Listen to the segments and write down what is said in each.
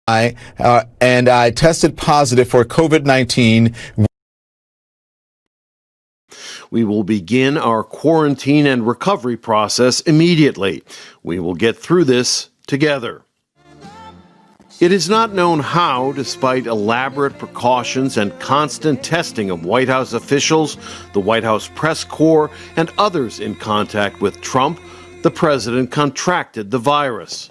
I tested positive for COVID-19. We will begin our quarantine and recovery process immediately. We will get through this together. It is not known how, despite elaborate precautions and constant testing of White House officials, the White House press corps, and others in contact with Trump, the president contracted the virus.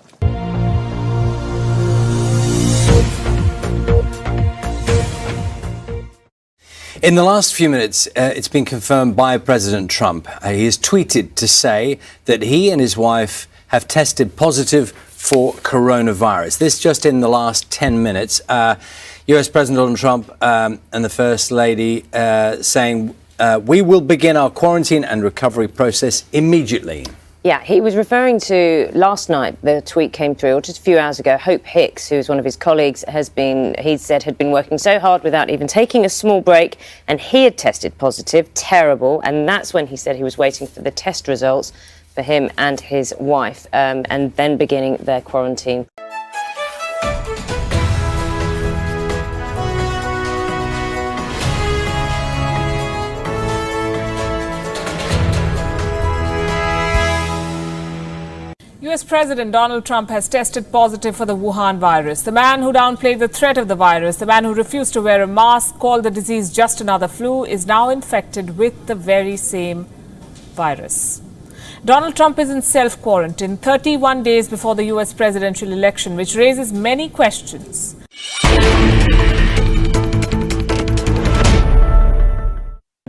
In the last few minutes, it's been confirmed by President Trump. He has tweeted to say that he and his wife have tested positive for coronavirus. This just in the last 10 minutes. US President Donald Trump and the First Lady saying, we will begin our quarantine and recovery process immediately. Yeah, he was referring to last night, the tweet came through, or just a few hours ago, Hope Hicks, who's one of his colleagues, he said had been working so hard without even taking a small break, and he had tested positive, terrible, and that's when he said he was waiting for the test results for him and his wife, and then beginning their quarantine. US President Donald Trump has tested positive for the Wuhan virus. The man who downplayed the threat of the virus, the man who refused to wear a mask, called the disease just another flu, is now infected with the very same virus. Donald Trump is in self-quarantine 31 days before the US presidential election, which raises many questions.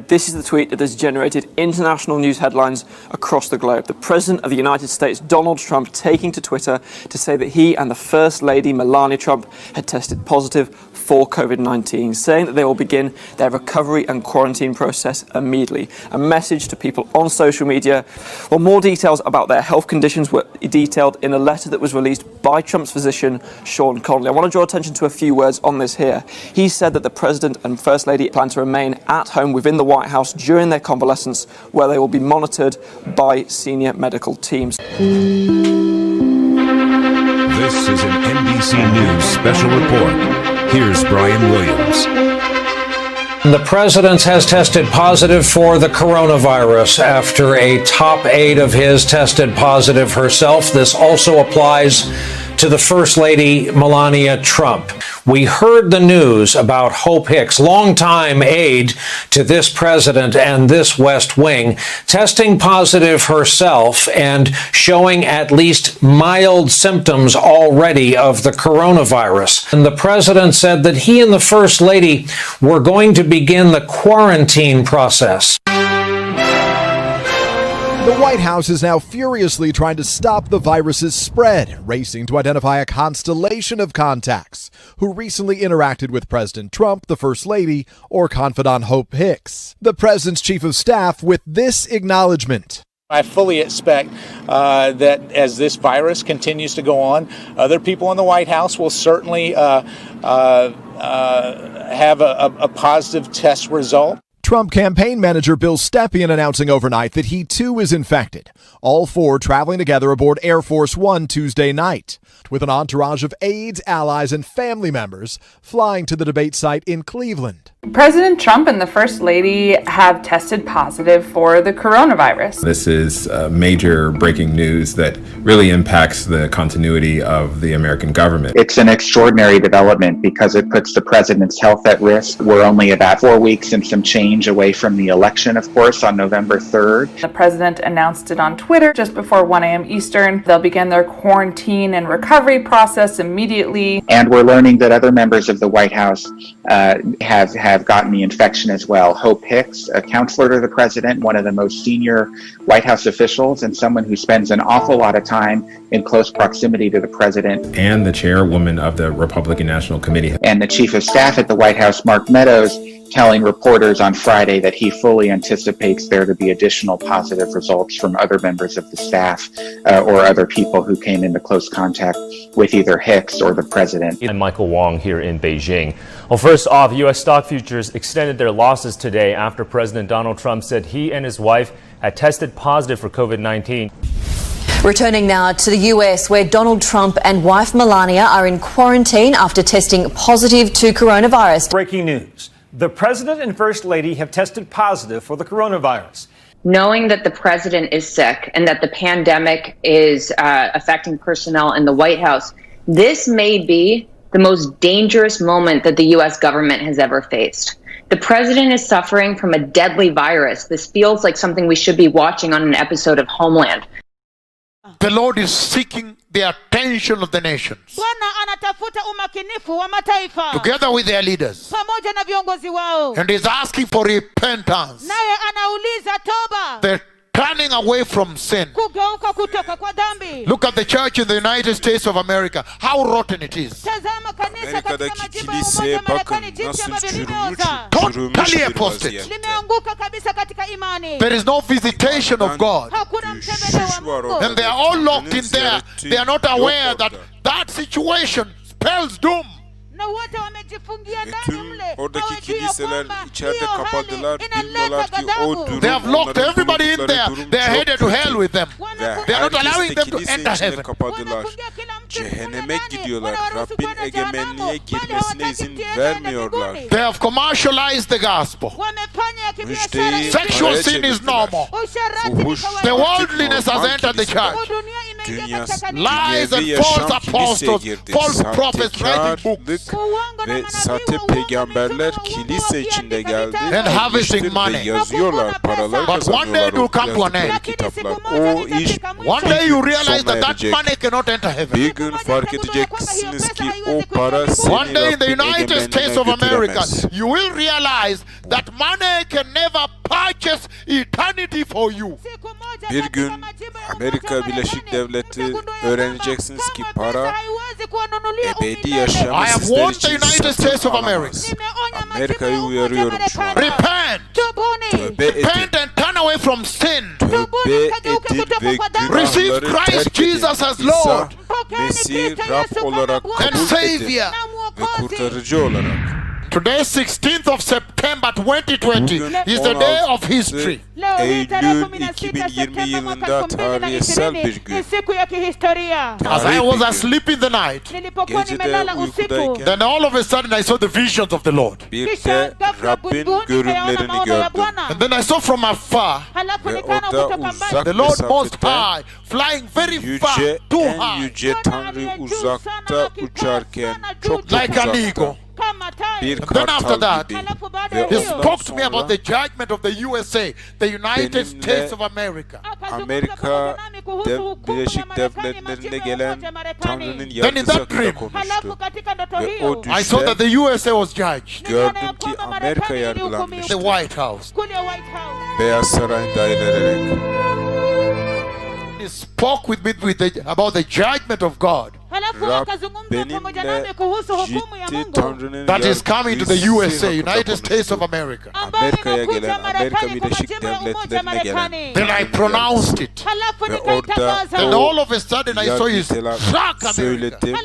This is the tweet that has generated international news headlines across the globe. The President of the United States, Donald Trump, taking to Twitter to say that he and the First Lady, Melania Trump, had tested positive for COVID-19, saying that they will begin their recovery and quarantine process immediately. A message to people on social media. Well, more details about their health conditions were detailed in a letter that was released by Trump's physician, Sean Conley. I want to draw attention to a few words on this here. He said that the President and First Lady plan to remain at home within the White House during their convalescence, where they will be monitored by senior medical teams. This is an NBC News special report. Here's Brian Williams. The president has tested positive for the coronavirus after a top aide of his tested positive herself. This also applies to the First Lady, Melania Trump. We heard the news about Hope Hicks, longtime aide to this president and this West Wing, testing positive herself and showing at least mild symptoms already of the coronavirus. And the president said that he and the First Lady were going to begin the quarantine process. The White House is now furiously trying to stop the virus's spread, racing to identify a constellation of contacts who recently interacted with President Trump, the First Lady, or confidant Hope Hicks. The president's chief of staff with this acknowledgement. I fully expect that as this virus continues to go on, other people in the White House will certainly have a positive test result. Trump campaign manager Bill Stepien announcing overnight that he too is infected. All four traveling together aboard Air Force One Tuesday night, with an entourage of aides, allies, and family members flying to the debate site in Cleveland. President Trump and the First Lady have tested positive for the coronavirus. This is major breaking news that really impacts the continuity of the American government. It's an extraordinary development because it puts the president's health at risk. We're only about 4 weeks and some change away from the election, of course, on November 3rd. The president announced it on Twitter just before 1 a.m. Eastern. They'll begin their quarantine and recovery process immediately. And we're learning that other members of the White House have gotten the infection as well. Hope Hicks, a counselor to the president, one of the most senior White House officials, and someone who spends an awful lot of time in close proximity to the president. And the chairwoman of the Republican National Committee. And the chief of staff at the White House, Mark Meadows, telling reporters on Friday that he fully anticipates there to be additional positive results from other members of the staff or other people who came into close contact with either Hicks or the president. I'm Michael Wong here in Beijing. Well, first off, U.S. stock futures extended their losses today after President Donald Trump said he and his wife had tested positive for COVID-19. Returning now to the US, where Donald Trump and wife Melania are in quarantine after testing positive to coronavirus. Breaking news. The president and first lady have tested positive for the coronavirus. Knowing that the president is sick and that the pandemic is affecting personnel in the White House, this may be the most dangerous moment that the U.S. government has ever faced. The president is suffering from a deadly virus. This feels like something we should be watching on an episode of Homeland. The Lord is seeking the attention of the nations, together with their leaders, and is asking for repentance. They're turning away from sin. Look at the church in the United States of America, how rotten it is. Amerika'daki kiliseye bakın nasıl Totally apostate. There is no visitation of God. And they are all locked in there. They are not aware that that situation spells doom. Oradaki kiliseler içeride kapadılar. Bilmiyorlar ki o durum. They have locked everybody in there. They are headed to hell with them. They are not allowing them to enter heaven. Kapadılar. Cehenneme gidiyorlar. Rabbin egemenliğe girmesine izin vermiyorlar. They have commercialized the gospel. Sexual sin is normal. The worldliness has entered the church. Lies and false apostles, false prophets writing books. Ve sahte peygamberler kilise içinde geldi. And harvesting money. Yazıyorlar, paraları kazanıyorlar o kitaplar. O iş one day you realize that money cannot enter heaven. Bir gün fark edeceksiniz ki o para seni one day in the United States of America götüremez. you will realize that money can never purchase eternity for you. Bir gün Amerika Birleşik Devleti öğreneceksiniz ki para ebedi yaşamı sizler için satın alamaz. Amerika'yı uyarıyorum şu an. Repent. Tövbe edin. Repent and turn away from sin. Tövbe edin ve Receive günahları Christ terk edin. Jesus as Lord Mesih Rab olarak and kabul edin Savior. ve kurtarıcı olarak. Today, 16th of September 2020, is the day of history. Eylül 2020 yılında tarihsel bir gün. As I was asleep in the night, Gecede uykudayken then all of a sudden I saw the visions of the Lord. bir de Rabbin görünümlerini gördüm. And then I saw from afar Ve orada uzak the Lord Most mesafede High flying very far, yüce, too en high, yüce Tanrı uzakta uçarken çok like an uzakta. eagle. Bir And then after kartal that, gibi. he Ve spoke to me ondan about the judgment of the USA, the United States of America. Amerika Birleşik Devletleri'nde gelen Tanrı'nın Then in yargısı that hakkında dream, konuştu. Ve o I saw that düşte the USA was judged. gördüm ki Amerika yargılanmıştı. The White House. Beyaz Saray'ın dairelerek. He spoke with me about the judgment of God Rab benimle ciddi Tanrı'nın that is coming to the USA, hakkında United States konuştu. of America. Amerika'ya gelen, Amerika Birleşik Devletleri'ne gelen Then I pronounced it. ve orada Then all of a sudden I saw his yargıteler struck America. söyledim,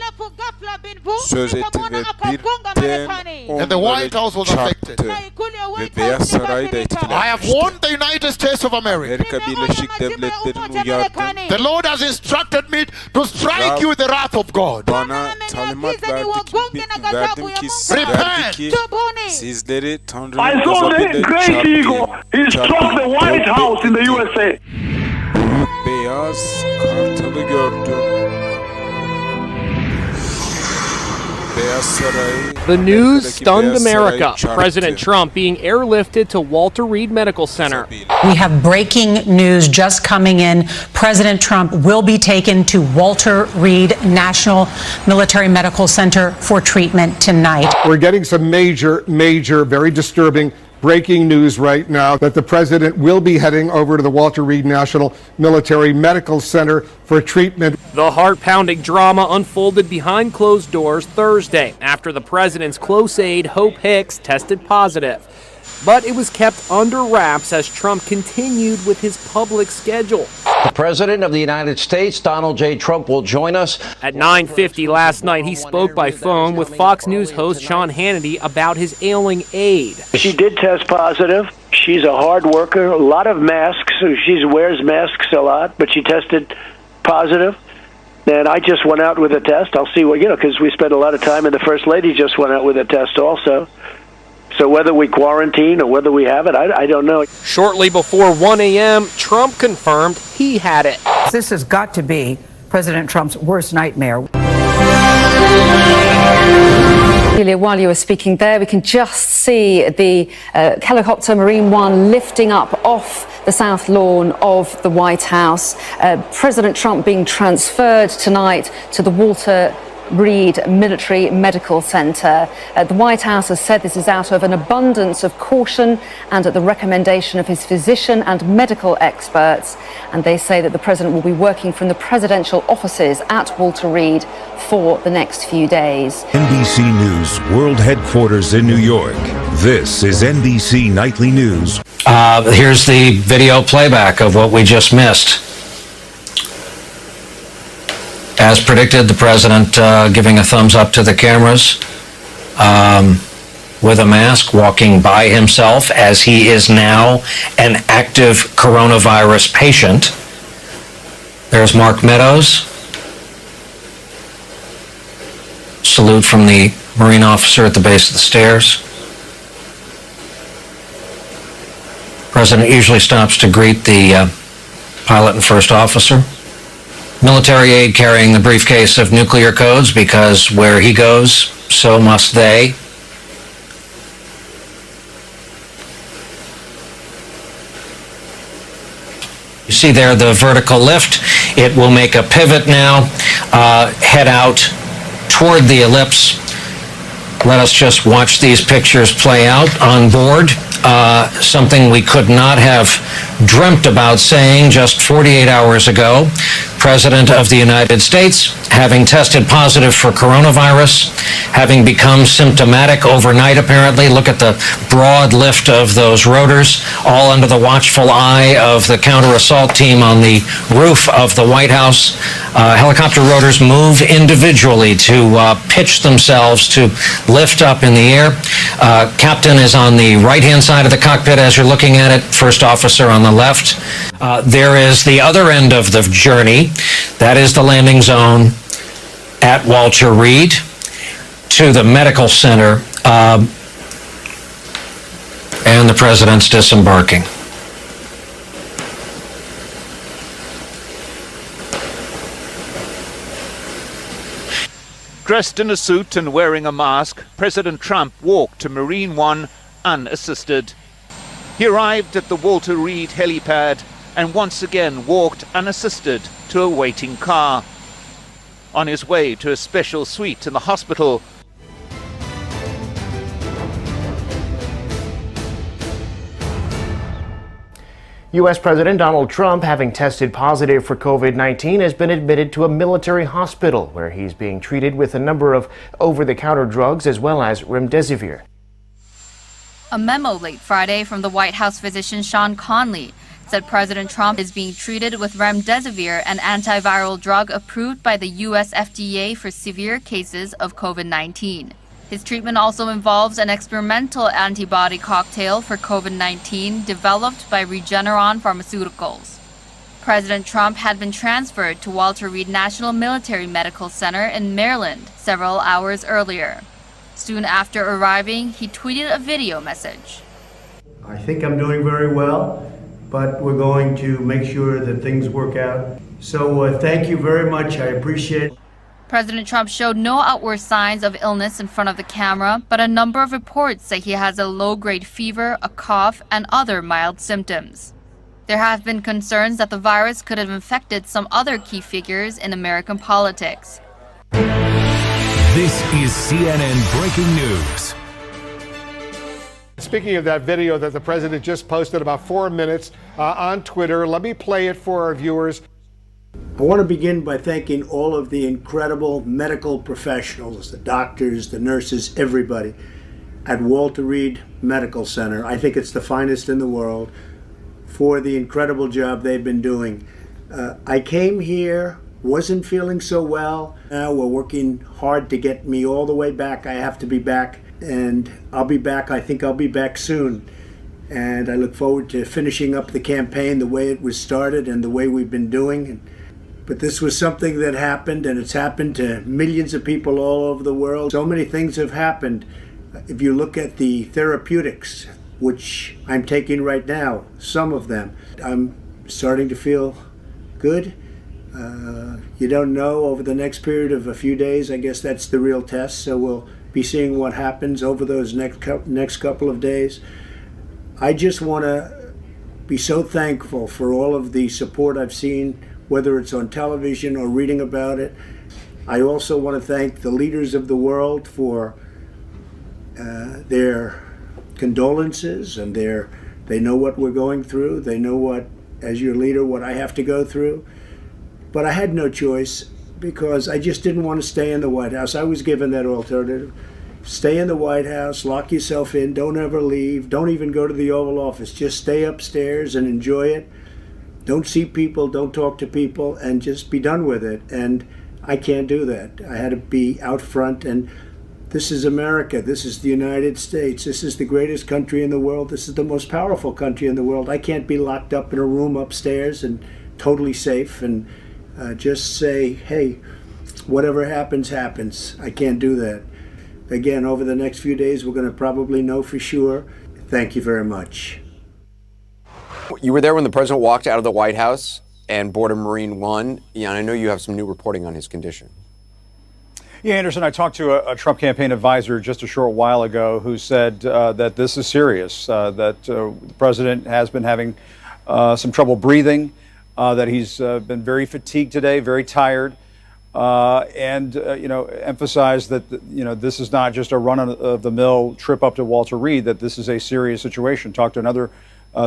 söz etti ve birden And the White House was affected. çarptı ve Beyaz Saray'ı da I have etkilemişti. warned the United States of America. Amerika Birleşik Devletleri'ni uyardım. The Lord has instructed me to strike you with the wrath of God. Bana talimat verdim ki sizleri Tanrı'nın I saw the gazabıyla great eagle. He struck the White House in the USA. Büyük beyaz kartalı gördüm. Beyaz Saray. The news stunned Beyaz Saray America. çarptı. President Trump being airlifted to Walter Reed Medical Center. We have breaking news just coming in. President Trump will be taken to Walter Reed National Military Medical Center for treatment tonight. We're getting some major, very disturbing breaking news right now that the president will be heading over to the Walter Reed National Military Medical Center for treatment. The heart-pounding drama unfolded behind closed doors Thursday after the president's close aide, Hope Hicks, tested positive. But it was kept under wraps as Trump continued with his public schedule. The President of the United States, Donald J. Trump, will join us. At 9:50 last night, he spoke by phone with Fox News host Sean Hannity about his ailing aide. She did test positive. She's a hard worker, a lot of masks. She wears masks a lot, but she tested positive. And I just went out with a test. I'll see what, because we spent a lot of time, and the First Lady just went out with a test also. So whether we quarantine or whether we have it, I don't know. Shortly before 1 a.m., Trump confirmed he had it. This has got to be President Trump's worst nightmare. Julia, while you were speaking there, we can just see the helicopter Marine One lifting up off the south lawn of the White House. President Trump being transferred tonight to the Walter Reed Military Medical Center. The White House has said this is out of an abundance of caution and at the recommendation of his physician and medical experts. And they say that the president will be working from the presidential offices at Walter Reed for the next few days. NBC News World Headquarters in New York. This is NBC Nightly News. Here's the video playback of what we just missed. As predicted, the president giving a thumbs up to the cameras with a mask, walking by himself as he is now an active coronavirus patient. There's Mark Meadows. Salute from the Marine officer at the base of the stairs. President usually stops to greet the pilot and first officer. Military aide carrying the briefcase of nuclear codes because where he goes, so must they. You see there the vertical lift. It will make a pivot now, head out toward the ellipse. Let us just watch these pictures play out on board. Something we could not have dreamt about saying just 48 hours ago. President of the United States, having tested positive for coronavirus, having become symptomatic overnight apparently. Look at the broad lift of those rotors, all under the watchful eye of the counter-assault team on the roof of the White House. Helicopter rotors move individually to pitch themselves to lift up in the air. Captain is on the right-hand side of the cockpit as you're looking at it, first officer on the left. There is the other end of the journey. That is the landing zone at Walter Reed to the medical center, and the president's disembarking. Dressed in a suit and wearing a mask, President Trump walked to Marine One unassisted. He arrived at the Walter Reed helipad and once again walked unassisted to a waiting car. On his way to a special suite in the hospital, U.S. President Donald Trump, having tested positive for COVID-19, has been admitted to a military hospital where he's being treated with a number of over-the-counter drugs as well as remdesivir. A memo late Friday from the White House physician Sean Conley said President Trump is being treated with remdesivir, an antiviral drug approved by the U.S. FDA for severe cases of COVID-19. His treatment also involves an experimental antibody cocktail for COVID-19 developed by Regeneron Pharmaceuticals. President Trump had been transferred to Walter Reed National Military Medical Center in Maryland several hours earlier. Soon after arriving, he tweeted a video message. I think I'm doing very well, but we're going to make sure that things work out. So thank you very much. I appreciate it. President Trump showed no outward signs of illness in front of the camera, but a number of reports say he has a low-grade fever, a cough, and other mild symptoms. There have been concerns that the virus could have infected some other key figures in American politics. This is CNN Breaking News. Speaking of that video that the president just posted about 4 minutes on Twitter, let me play it for our viewers. I want to begin by thanking all of the incredible medical professionals, the doctors, the nurses, everybody at Walter Reed Medical Center. I think it's the finest in the world for the incredible job they've been doing. I came here, wasn't feeling so well. Now we're working hard to get me all the way back. I have to be back, and I'll be back. I think I'll be back soon. And I look forward to finishing up the campaign the way it was started and the way we've been doing. But this was something that happened, and it's happened to millions of people all over the world. So many things have happened. If you look at the therapeutics, which I'm taking right now, some of them, I'm starting to feel good. You don't know over the next period of a few days. I guess that's the real test. So we'll be seeing what happens over those next couple of days. I just want to be so thankful for all of the support I've seen, whether it's on television or reading about it. I also want to thank the leaders of the world for their condolences, and they know what we're going through. They know what, as your leader, what I have to go through. But I had no choice because I just didn't want to stay in the White House. I was given that alternative. Stay in the White House, lock yourself in, don't ever leave, don't even go to the Oval Office. Just stay upstairs and enjoy it. Don't see people, don't talk to people, and just be done with it. And I can't do that. I had to be out front, and this is America. This is the United States. This is the greatest country in the world. This is the most powerful country in the world. I can't be locked up in a room upstairs and totally safe and just say, hey, whatever happens, happens. I can't do that. Again, over the next few days, we're going to probably know for sure. Thank you very much. You were there when the president walked out of the White House and boarded Marine One. Yeah, and I know you have some new reporting on his condition. Yeah, Anderson, I talked to a Trump campaign advisor just a short while ago who said that this is serious, that the president has been having some trouble breathing, that he's been very fatigued today, very tired, and emphasized that this is not just a run-of-the-mill trip up to Walter Reed, that this is a serious situation. Talked to another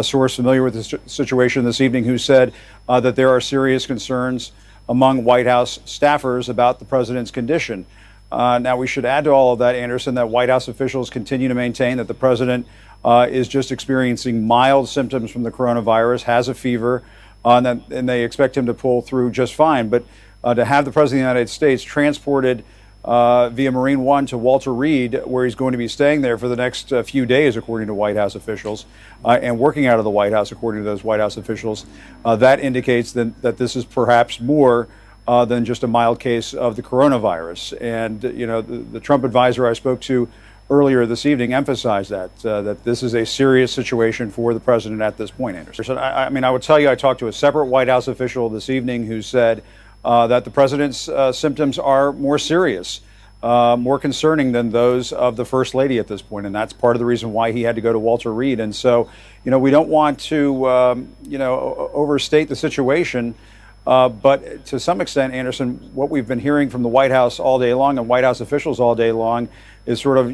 source familiar with the situation this evening who said that there are serious concerns among White House staffers about the president's condition. Now, we should add to all of that, Anderson, that White House officials continue to maintain that the president is just experiencing mild symptoms from the coronavirus, has a fever, and they expect him to pull through just fine. But to have the president of the United States transported via Marine One to Walter Reed, where he's going to be staying there for the next few days, according to White House officials, and working out of the White House, according to those White House officials, that indicates that this is perhaps more than just a mild case of the coronavirus. And the Trump advisor I spoke to earlier this evening emphasized that this is a serious situation for the president at this point, Anderson. I mean, I would tell you, I talked to a separate White House official this evening who said that the president's symptoms are more serious, more concerning than those of the First Lady at this point, and that's part of the reason why he had to go to Walter Reed. And so, we don't want to, overstate the situation, but to some extent, Anderson, what we've been hearing from the White House all day long and White House officials all day long is sort of,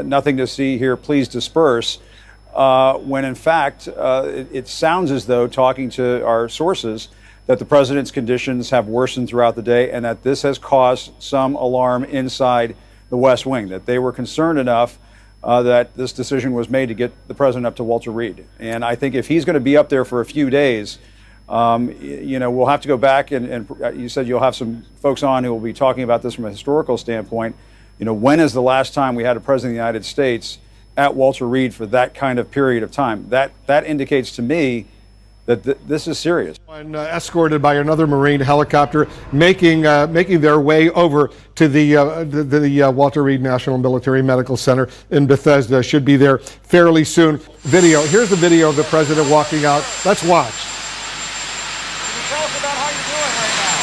nothing to see here, please disperse, when in fact, it sounds as though, talking to our sources, that the president's conditions have worsened throughout the day and that this has caused some alarm inside the West Wing, that they were concerned enough that this decision was made to get the president up to Walter Reed. And I think if he's going to be up there for a few days, we'll have to go back and you said you'll have some folks on who will be talking about this from a historical standpoint. When is the last time we had a president of the United States at Walter Reed for that kind of period of time? That indicates to me that this is serious. And escorted by another Marine helicopter, making their way over to the Walter Reed National Military Medical Center in Bethesda. Should be there fairly soon. Video. Here's the video of the president walking out. Let's watch. Can you tell us about how you're doing right now?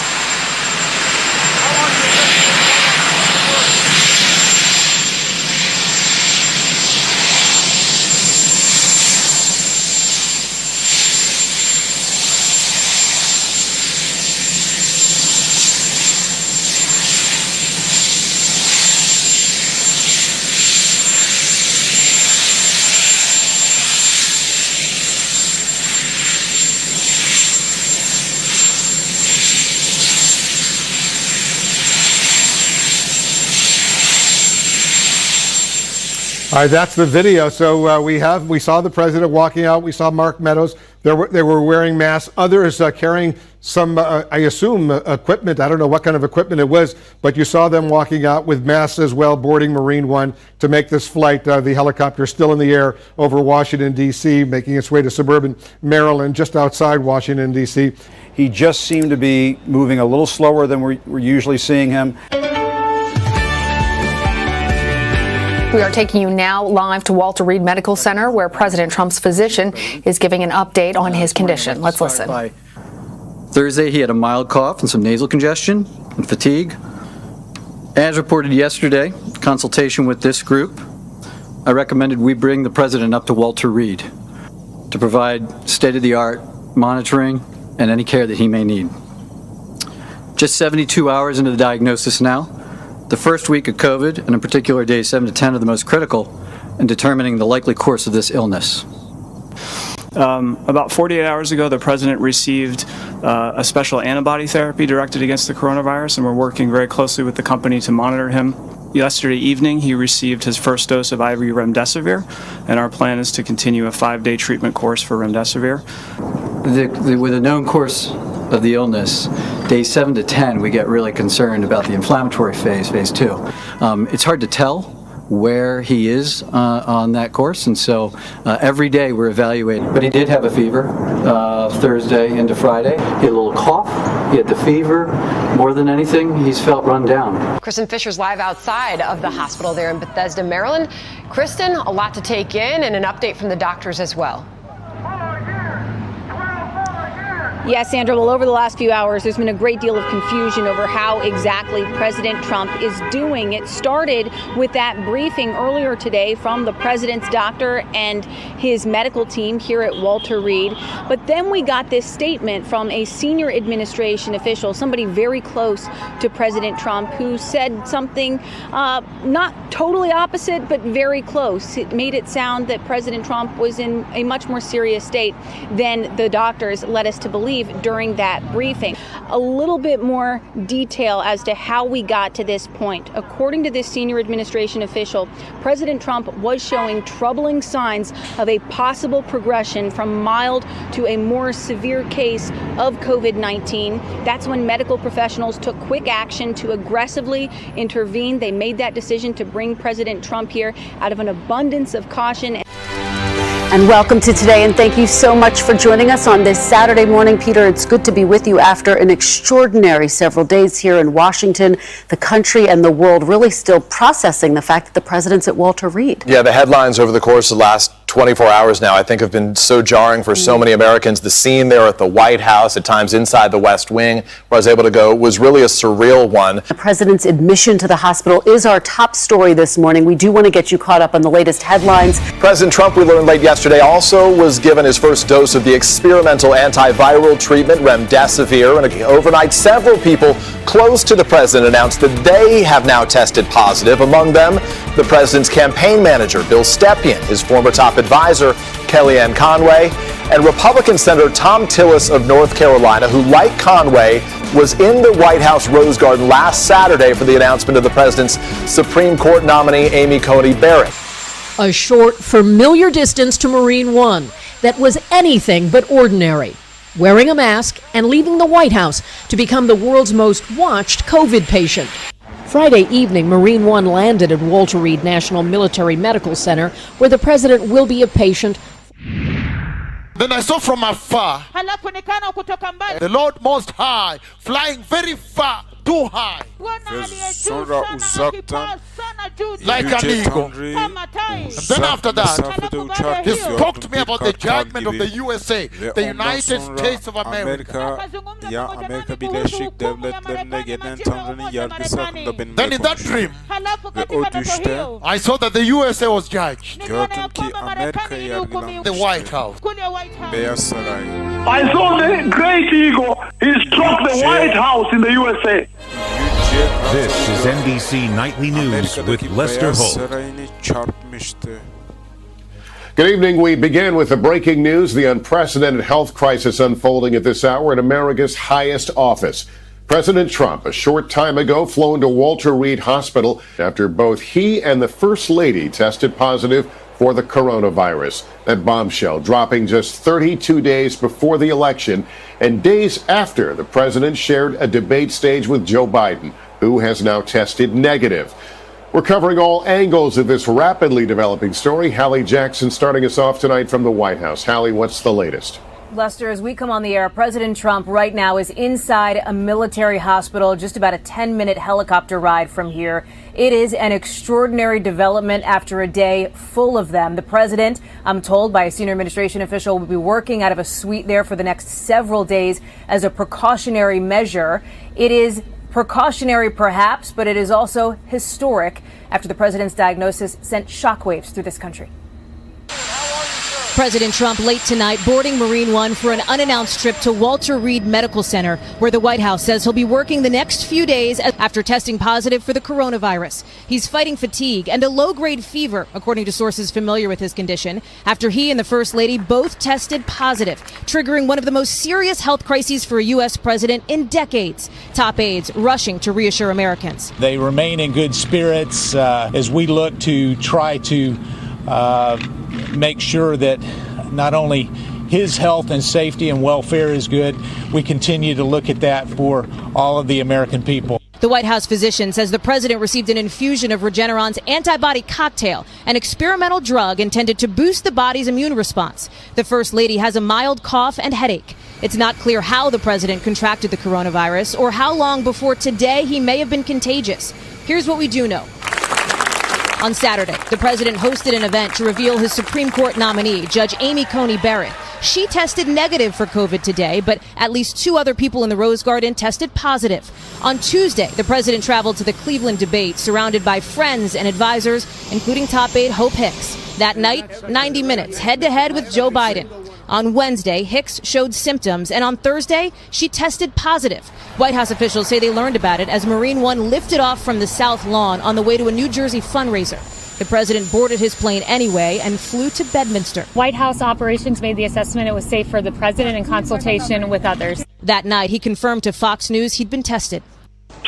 All right, that's the video. So we saw the president walking out. We saw Mark Meadows, They were wearing masks. Others carrying some, I assume, equipment. I don't know what kind of equipment it was, but you saw them walking out with masks as well, boarding Marine One to make this flight. The helicopter still in the air over Washington, D.C., making its way to suburban Maryland, just outside Washington, D.C. He just seemed to be moving a little slower than we're usually seeing him. We are taking you now live to Walter Reed Medical Center, where President Trump's physician is giving an update on his condition. Let's listen. Thursday, he had a mild cough and some nasal congestion and fatigue. As reported yesterday, consultation with this group, I recommended we bring the president up to Walter Reed to provide state-of-the-art monitoring and any care that he may need. Just 72 hours into the diagnosis now, the first week of COVID, and in particular days 7 to 10, are the most critical in determining the likely course of this illness. About 48 hours ago, the president received a special antibody therapy directed against the coronavirus, and we're working very closely with the company to monitor him. Yesterday evening, he received his first dose of IV remdesivir, and our plan is to continue a 5-day treatment course for remdesivir. With a known course of the illness, days 7 to 10, we get really concerned about the inflammatory phase, phase 2. It's hard to tell where he is on that course, and so every day we're evaluating. But he did have a fever Thursday into Friday. He had a little cough, he had the fever. More than anything, he's felt run down. Kristen Fisher's live outside of the hospital there in Bethesda, Maryland. Kristen, a lot to take in, and an update from the doctors as well. Yes, Sandra. Well, over the last few hours, there's been a great deal of confusion over how exactly President Trump is doing. It started with that briefing earlier today from the president's doctor and his medical team here at Walter Reed. But then we got this statement from a senior administration official, somebody very close to President Trump, who said something not totally opposite, but very close. It made it sound that President Trump was in a much more serious state than the doctors led us to believe during that briefing. A little bit more detail as to how we got to this point. According to this senior administration official, President Trump was showing troubling signs of a possible progression from mild to a more severe case of COVID-19. That's when medical professionals took quick action to aggressively intervene. They made that decision to bring President Trump here out of an abundance of caution. And welcome to Today, and thank you so much for joining us on this Saturday morning. Peter, it's good to be with you after an extraordinary several days here in Washington. The country and the world really still processing the fact that the president's at Walter Reed. Yeah, the headlines over the course of the last 24 hours now, I think, have been so jarring for so many Americans. The scene there at the White House, at times inside the West Wing, where I was able to go, was really a surreal one. The president's admission to the hospital is our top story this morning. We do want to get you caught up on the latest headlines. President Trump, we learned late yesterday, also was given his first dose of the experimental antiviral treatment, remdesivir. And overnight, several people close to the president announced that they have now tested positive. Among them, the president's campaign manager, Bill Stepien, his former top advisor, Kellyanne Conway, and Republican Senator Tom Tillis of North Carolina, who, like Conway, was in the White House Rose Garden last Saturday for the announcement of the president's Supreme Court nominee, Amy Coney Barrett. A short, familiar distance to Marine One that was anything but ordinary. Wearing a mask and leaving the White House to become the world's most watched COVID patient. Friday evening, Marine One landed at Walter Reed National Military Medical Center, where the president will be a patient. Then I saw from afar the Lord Most High flying very far, too high, like an eagle. And then after that, he spoke to me about the judgment of the USA, the United States of America. Then in that dream, I saw that the USA was judged. The White House. I saw the great eagle. He struck the White House in the USA. This is NBC Nightly News with Lester Holt. Good evening. We begin with the breaking news, the unprecedented health crisis unfolding at this hour in America's highest office. President Trump, a short time ago, flown to Walter Reed Hospital after both he and the First Lady tested positive for the coronavirus. That bombshell dropping just 32 days before the election and days after the president shared a debate stage with Joe Biden, who has now tested negative. We're covering all angles of this rapidly developing story. Hallie Jackson starting us off tonight from the White House. Hallie, what's the latest? Lester, as we come on the air, President Trump right now is inside a military hospital, just about a 10-minute helicopter ride from here. It is an extraordinary development after a day full of them. The president, I'm told by a senior administration official, will be working out of a suite there for the next several days as a precautionary measure. It is precautionary, perhaps, but it is also historic after the president's diagnosis sent shockwaves through this country. President Trump late tonight boarding Marine One for an unannounced trip to Walter Reed Medical Center, where the White House says he'll be working the next few days after testing positive for the coronavirus. He's fighting fatigue and a low-grade fever, according to sources familiar with his condition, after he and the First Lady both tested positive, triggering one of the most serious health crises for a U.S. president in decades. Top aides rushing to reassure Americans. They remain in good spirits as we look to try to make sure that not only his health and safety and welfare is good, we continue to look at that for all of the American people. The White House physician says the president received an infusion of Regeneron's antibody cocktail, an experimental drug intended to boost the body's immune response. The First Lady has a mild cough and headache. It's not clear how the president contracted the coronavirus or how long before today he may have been contagious. Here's what we do know. On Saturday, the president hosted an event to reveal his Supreme Court nominee, Judge Amy Coney Barrett. She tested negative for COVID today, but at least 2 other people in the Rose Garden tested positive. On Tuesday, the president traveled to the Cleveland debate surrounded by friends and advisors, including top aide Hope Hicks. That night, 90 minutes head-to-head with Joe Biden. On Wednesday, Hicks showed symptoms, and on Thursday, she tested positive. White House officials say they learned about it as Marine One lifted off from the South Lawn on the way to a New Jersey fundraiser. The president boarded his plane anyway and flew to Bedminster. White House operations made the assessment it was safe for the president in consultation with others. That night, he confirmed to Fox News he'd been tested.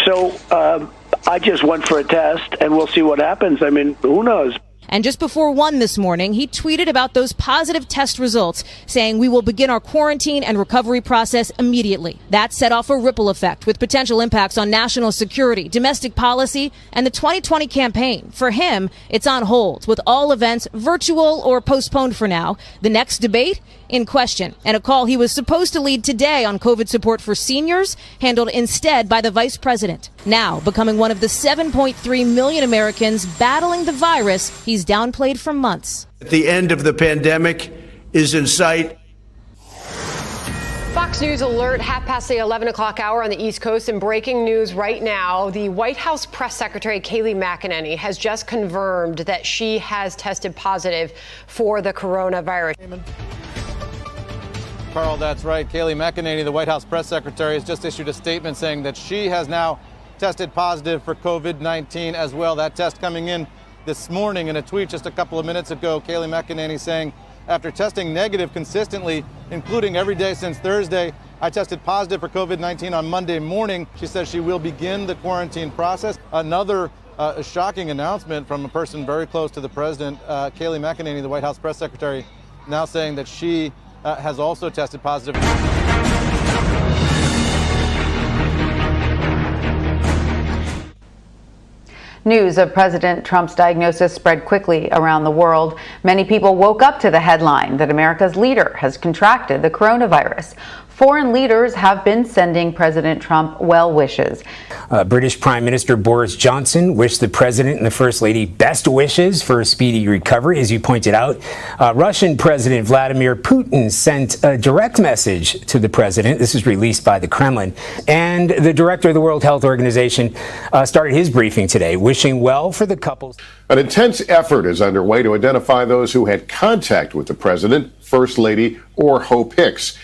So I just went for a test, and we'll see what happens. I mean, who knows? And just before 1 this morning, he tweeted about those positive test results, saying we will begin our quarantine and recovery process immediately. That set off a ripple effect with potential impacts on national security, domestic policy, and the 2020 campaign. For him, it's on hold, with all events virtual or postponed for now. The next debate in question, and a call he was supposed to lead today on COVID support for seniors, handled instead by the vice president. Now becoming one of the 7.3 million Americans battling the virus he's downplayed for months. The end of the pandemic is in sight. Fox News alert, 11:30 hour on the East Coast. And breaking news right now, the White House press secretary Kayleigh McEnany has just confirmed that she has tested positive for the coronavirus. Carl, that's right. Kayleigh McEnany, the White House press secretary, has just issued a statement saying that she has now tested positive for COVID-19 as well. That test coming in this morning. In a tweet just a couple of minutes ago, Kayleigh McEnany saying, after testing negative consistently, including every day since Thursday, I tested positive for COVID-19 on Monday morning. She says she will begin the quarantine process. Another shocking announcement from a person very close to the president, Kayleigh McEnany, the White House press secretary, now saying that she has also tested positive. News of President Trump's diagnosis spread quickly around the world. Many people woke up to the headline that America's leader has contracted the coronavirus. Foreign leaders have been sending President Trump well wishes. British Prime Minister Boris Johnson wished the President and the First Lady best wishes for a speedy recovery, as you pointed out. Russian President Vladimir Putin sent a direct message to the President. This is released by the Kremlin. And the director of the World Health Organization started his briefing today, wishing well for the couples. An intense effort is underway to identify those who had contact with the President, First Lady, or Hope Hicks.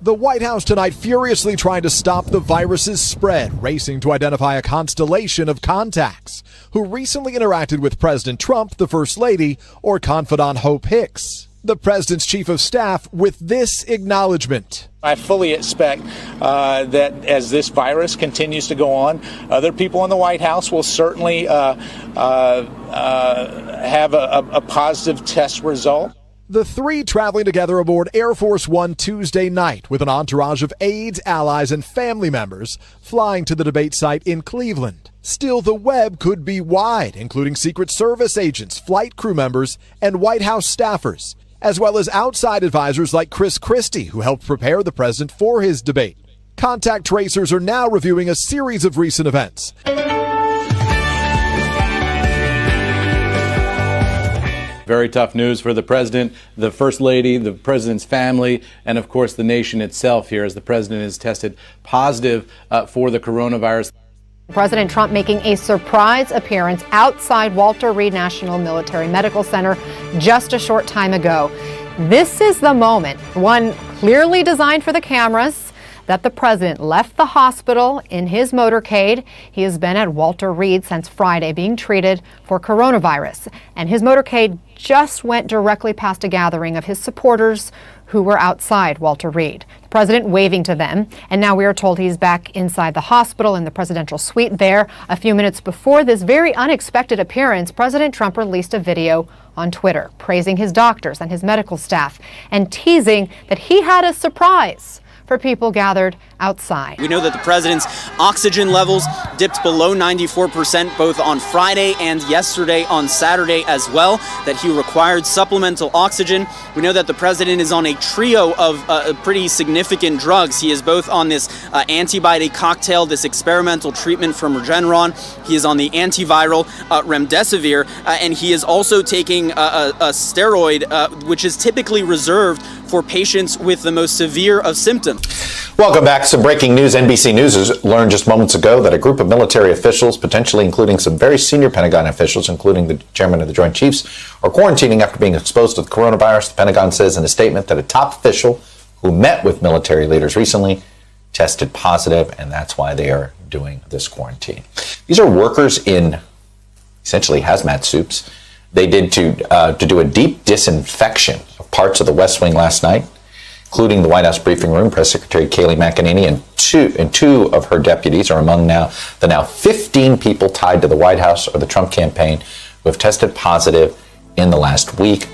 The White House tonight furiously trying to stop the virus's spread, racing to identify a constellation of contacts who recently interacted with President Trump, the First Lady, or confidant Hope Hicks. The president's chief of staff with this acknowledgement. I fully expect that as this virus continues to go on, other people in the White House will certainly have a positive test result. The three traveling together aboard Air Force One Tuesday night with an entourage of aides, allies, and family members flying to the debate site in Cleveland. Still, the web could be wide, including Secret Service agents, flight crew members, and White House staffers, as well as outside advisors like Chris Christie, who helped prepare the president for his debate. Contact tracers are now reviewing a series of recent events. Very tough news for the president, the first lady, the president's family, and of course the nation itself here as the president is tested positive for the coronavirus. President Trump making a surprise appearance outside Walter Reed National Military Medical Center just a short time ago. This is the moment, one clearly designed for the cameras, that the president left the hospital in his motorcade. He has been at Walter Reed since Friday being treated for coronavirus. And his motorcade just went directly past a gathering of his supporters who were outside Walter Reed. The president waving to them. And now we are told he's back inside the hospital in the presidential suite there. A few minutes before this very unexpected appearance, President Trump released a video on Twitter praising his doctors and his medical staff and teasing that he had a surprise for people gathered outside. We know that the president's oxygen levels dipped below 94% both on Friday and yesterday on Saturday as well, that he required supplemental oxygen. We know that the president is on a trio of pretty significant drugs. He is both on this antibody cocktail, this experimental treatment from Regeneron. He is on the antiviral remdesivir, and he is also taking a steroid, which is typically reserved for patients with the most severe of symptoms. Welcome back. Some breaking news. NBC News has learned just moments ago that a group of military officials, potentially including some very senior Pentagon officials, including the chairman of the Joint Chiefs, are quarantining after being exposed to the coronavirus. The Pentagon says in a statement that a top official who met with military leaders recently tested positive, and that's why they are doing this quarantine. These are workers in essentially hazmat suits. They did to do a deep disinfection of parts of the West Wing last night, including the White House briefing room. Press Secretary Kayleigh McEnany and two of her deputies are among the now 15 people tied to the White House or the Trump campaign who have tested positive in the last week.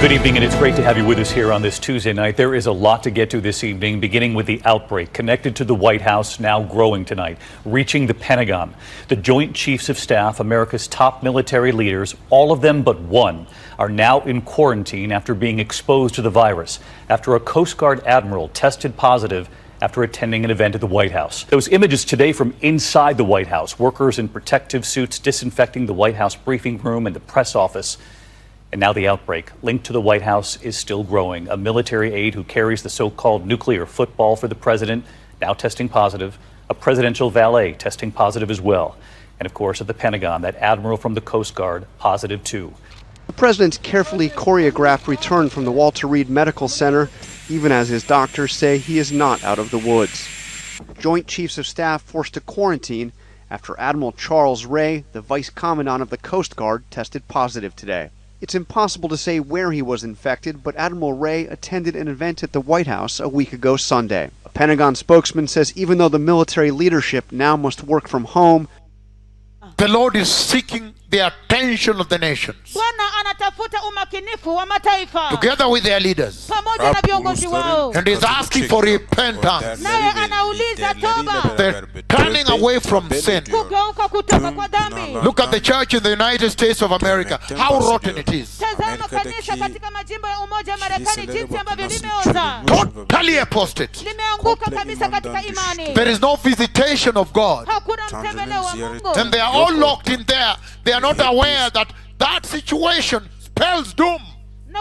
Good evening, and it's great to have you with us here on this Tuesday night. There is a lot to get to this evening, beginning with the outbreak connected to the White House, now growing tonight, reaching the Pentagon. The Joint Chiefs of Staff, America's top military leaders, all of them but one, are now in quarantine after being exposed to the virus, after a Coast Guard admiral tested positive after attending an event at the White House. Those images today from inside the White House, workers in protective suits disinfecting the White House briefing room and the press office. And now the outbreak linked to the White House is still growing. A military aide who carries the so-called nuclear football for the president now testing positive. A presidential valet testing positive as well. And of course, at the Pentagon, that admiral from the Coast Guard positive too. The president's carefully choreographed return from the Walter Reed Medical Center, even as his doctors say he is not out of the woods. Joint Chiefs of Staff forced to quarantine after Admiral Charles Ray, the Vice Commandant of the Coast Guard, tested positive today. It's impossible to say where he was infected, but Admiral Ray attended an event at the White House a week ago Sunday. A Pentagon spokesman says even though the military leadership now must work from home, the Lord is seeking the attention of the nations. Together with their leaders. And is asking for repentance. They're turning away from sin. Look at the church in the United States of America, how rotten it is. Totally apostate. There is no visitation of God. And they are all locked in there. They are not aware that that situation spells doom. They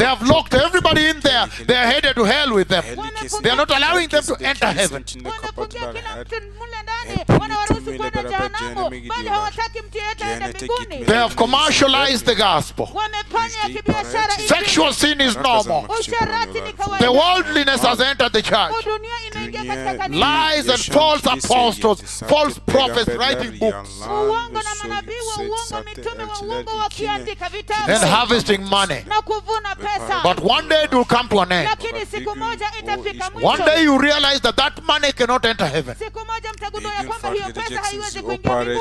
have locked everybody in there. They are headed to hell with them. They are not allowing them to enter heaven. They have commercialized the gospel. Sexual sin is normal. The worldliness has entered the church. Lies and false apostles, false prophets writing books and harvesting money. But one day it will come to an end. One day you realize that that money cannot enter heaven.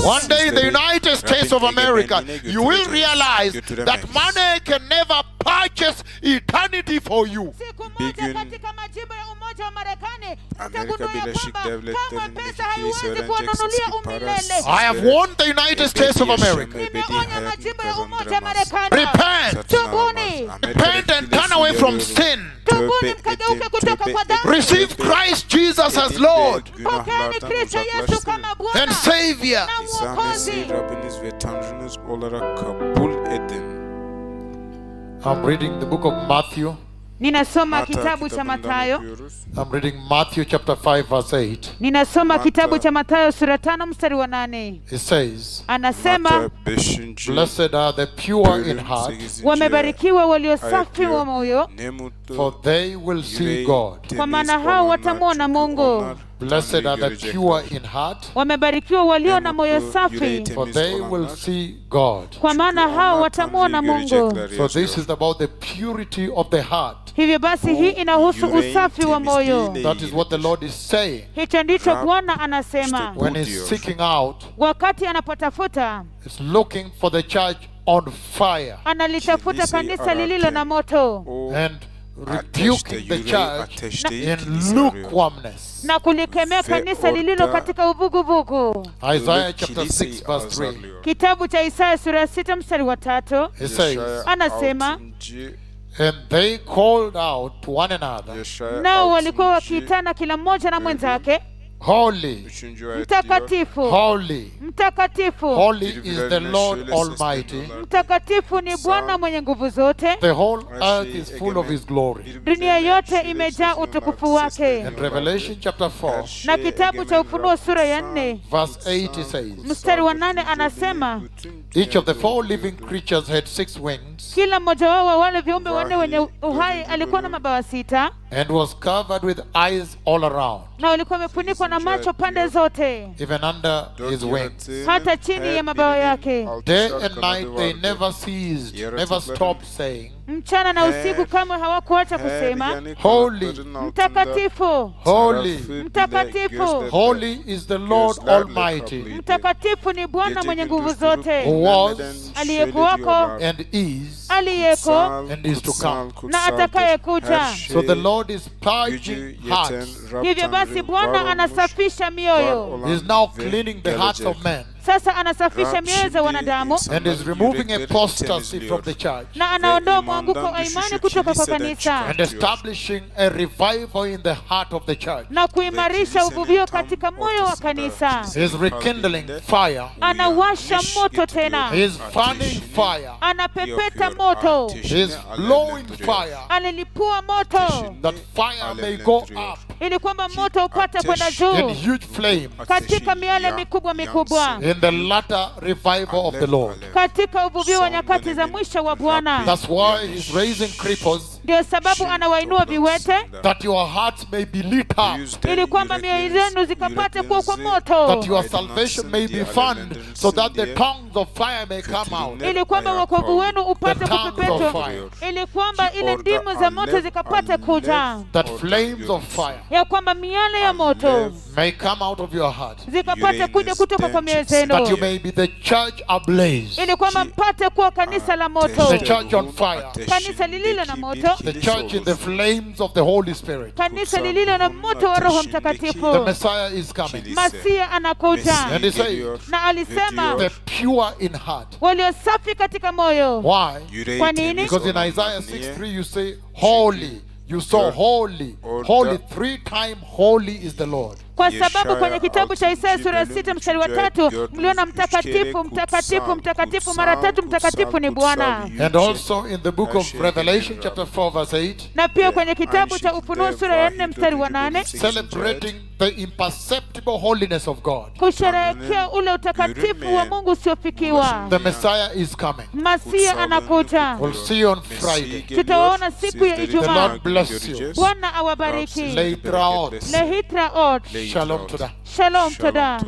One day in the United States of America, you will realize that money can never purchase eternity for you. I have warned the United States of America. Repent. Repent and turn away from sin. Receive Christ Jesus as Lord and Savior. I'm reading the book of Matthew. Ninasoma kitabu cha Mathayo. I'm reading Matthew chapter 5 verse 8. Ninasoma kitabu cha Mathayo sura 5 mstari wa 8. It says, anasema, blessed are the pure in heart, wamebarikiwa walio safi wa moyo, for they will see God. kwa maana hao watamwona Mungu. Blessed are the pure in heart, wamebarikiwa walio na moyo safi, for they will see God. kwa maana hao watamwona Mungu. So this is about the purity of the heart. Hivyo basi hii inahusu usafi wa moyo. That is what the Lord is saying. Hicho ndicho Bwana anasema. When he's seeking out, wakati anapotafuta, he's looking for the church on fire. Analitafuta kanisa lililo na moto. And rebuking the church in lukewarmness. Na kulikemea kanisa lililo katika uvuguvugu. Isaiah chapter 6 verse 3. Kitabu cha Isaya sura 6 mstari wa 3. It says, anasema, and they called out to one another, nao walikuwa wakiitana kila mmoja na mwenzake, holy, mtakatifu, holy, mtakatifu, holy is the Lord Almighty. Mtakatifu ni Bwana mwenye nguvu zote. The whole earth is full of his glory. Dunia yote imejaa utukufu wake. In Revelation chapter 4, na kitabu cha Ufunuo sura ya 4 verse 8 it says, mstari wa 8 anasema, each of the four living creatures had 6 wings, kila mmoja wao wa wale viumbe wanne wenye uhai alikuwa na mabawa 6, and was covered with eyes all around, na walikuwa wamefunikwa na macho pande zote, even under his wings, hata chini ya mabawa yake. Day and night they never ceased, never stopped saying, mchana na usiku kamwe hawakuacha kusema, holy, mtakatifu, holy, mtakatifu, holy is the Lord Almighty. Mtakatifu ni Bwana mwenye nguvu zote, who was, aliyekuwako, and is, aliyeko, and is to come. na atakayekuja. So the Lord is purging hearts. Hivyo basi Bwana anasafisha mioyo. He is now cleaning the hearts of men. Sasa anasafisha mioyo za wanadamu, and is removing apostasy from the church, na anaondoa mwanguko wa imani kutoka kwa kanisa, and establishing a revival in the heart of the church, na kuimarisha uvuvio katika moyo wa kanisa. He is rekindling fire, anawasha moto tena, he is fanning fire, anapepeta moto, he is blowing fire, analipua moto, that fire may go up, ili kwamba moto upate kwenda juu, in huge flame, katika miale mikubwa mikubwa, in the latter revival of the Lord. katika uvuvio wa nyakati za mwisho wa Bwana. That's why he's raising cripples, ndio sababu anawainua viwete, that your hearts may be lit up, ili kwamba mioyo zenu zikapate kuwa kwa moto, that your salvation may be fanned, so that the tongues of fire may come out, ili kwamba wokovu wenu upate kupepetwa, ili kwamba ile ndimu za moto zikapate kuja, that flames of fire ya kwamba miale ya moto may come out of your heart, zikapate kuja kutoka kwa mioyo zenu, that you may be the church ablaze, ili kwamba mpate kuwa kanisa la moto, the church on fire, kanisa lililo na moto, the church in the flames of the Holy Spirit, kanisa lililo na moto wa Roho Mtakatifu. The Messiah is coming, Masia anakuja, and he said, na alisema, the pure in heart. walio safi katika moyo. Why? Kwa nini? Because in Isaiah 6:3 you say holy, you saw holy, holy, 3 times holy is the Lord. Kwa sababu kwenye kitabu cha Isaya sura ya 6 mstari wa 3 mliona mtakatifu mtakatifu mtakatifu mara 3 mtakatifu ni Bwana. And also in the book of Revelation chapter 4 verse 8. Na pia kwenye kitabu cha Ufunuo sura ya 4 mstari wa 8. Celebrating the imperceptible holiness of God. Kusherehekea ule utakatifu wa Mungu usiofikiwa. The Messiah is coming. Masia anakuja. We'll see you on Friday. Tutaona siku ya Ijumaa. The Lord bless you. Bwana awabariki. Leitraot. Lehitraot. Shalom toda. Shalom toda.